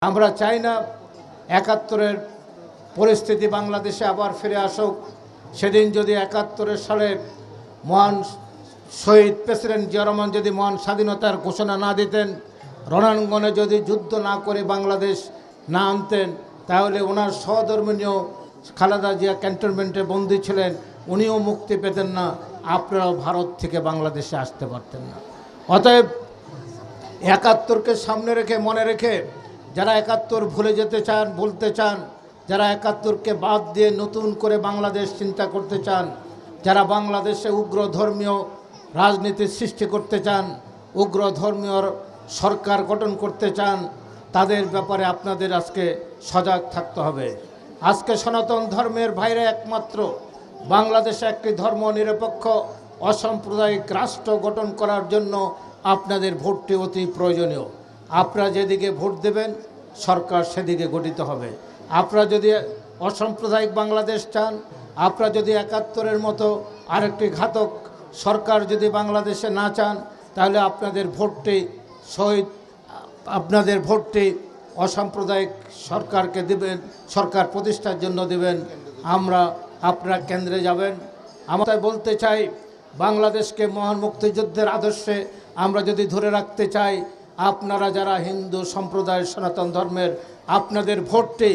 আমরা চাই না ৭১-এর পরিস্থিতি বাংলাদেশে আবার ফিরে আসুক। সেদিন যদি ৭১ সালে মহান শহীদ প্রেসিডেন্ট জিয়া রহমান যদি মহান স্বাধীনতার ঘোষণা না দিতেন, রণাঙ্গনে যদি যুদ্ধ না করে বাংলাদেশ না আনতেন, তাহলে ওনার সহধর্মিণীয় খালেদা জিয়া ক্যান্টনমেন্টে বন্দী ছিলেন, উনিও মুক্তি পেতেন না, আপনারাও ভারত থেকে বাংলাদেশে আসতে পারতেন না। অতএব ৭১কে সামনে রেখে মনে রেখে যারা ৭১ ভুলে যেতে চান, ভুলতে চান, যারা ৭১কে বাদ দিয়ে নতুন করে বাংলাদেশ চিন্তা করতে চান, যারা বাংলাদেশে উগ্র ধর্মীয় রাজনীতির সৃষ্টি করতে চান, উগ্র ধর্মীয় সরকার গঠন করতে চান, তাদের ব্যাপারে আপনাদের আজকে সজাগ থাকতে হবে। আজকে সনাতন ধর্মের বাইরে একমাত্র বাংলাদেশে একটি ধর্মনিরপেক্ষ অসাম্প্রদায়িক রাষ্ট্র গঠন করার জন্য আপনাদের ভোটটি অতি প্রয়োজনীয়। আপনারা যেদিকে ভোট দেবেন সরকার সেদিকে গঠিত হবে। আপনারা যদি অসাম্প্রদায়িক বাংলাদেশ চান, আপনারা যদি ৭১-এর মতো আরেকটি ঘাতক সরকার যদি বাংলাদেশে না চান, তাহলে আপনাদের ভোটটি অসাম্প্রদায়িক সরকারকে দেবেন, সরকার প্রতিষ্ঠার জন্য দেবেন। আপনারা কেন্দ্রে যাবেন। আমরা বলতে চাই, বাংলাদেশকে মহান মুক্তিযুদ্ধের আদর্শে আমরা যদি ধরে রাখতে চাই, আপনারা যারা হিন্দু সম্প্রদায়ের সনাতন ধর্মের, আপনাদের ভোটটি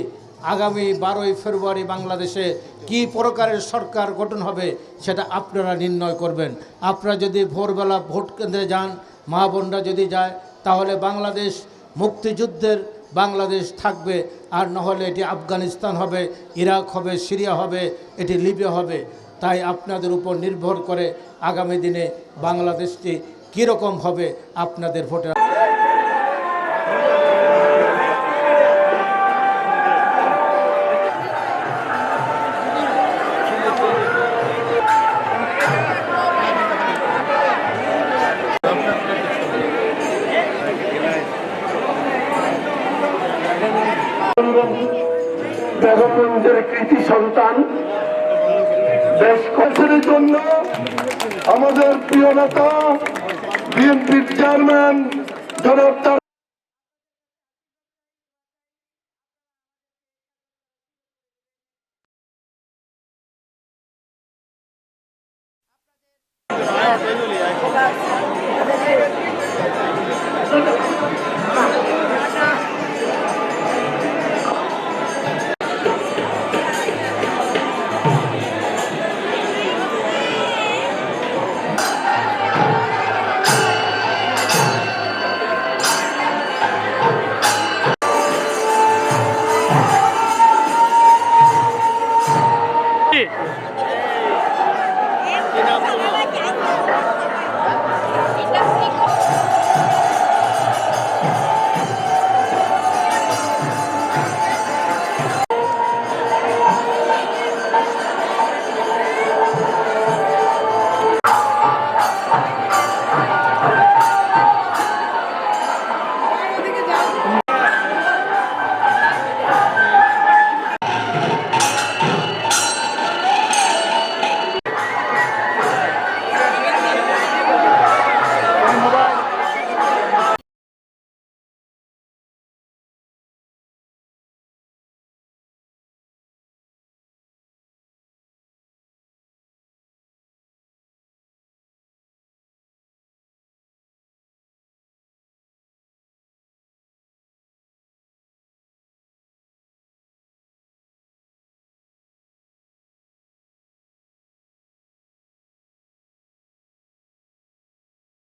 আগামী 12ই ফেব্রুয়ারি বাংলাদেশে কি প্রকারের সরকার গঠন হবে সেটা আপনারা নির্ণয় করবেন। আপনারা যদি ভোরবেলা ভোট কেন্দ্রে যান, মা বোনরা যদি যায়, তাহলে বাংলাদেশ মুক্তিযুদ্ধের বাংলাদেশ থাকবে, আর নহলে এটি আফগানিস্তান হবে, ইরাক হবে, সিরিয়া হবে, এটি লিবিয়া হবে। তাই আপনাদের উপর নির্ভর করে আগামী দিনে বাংলাদেশটি কীরকম হবে আপনাদের ভোটে। বেগমগঞ্জের কৃতি সন্তান, দেশ কল্যাণের জন্য আমাদের প্রিয় নেতা বিএনপির চেয়ারম্যান জনাব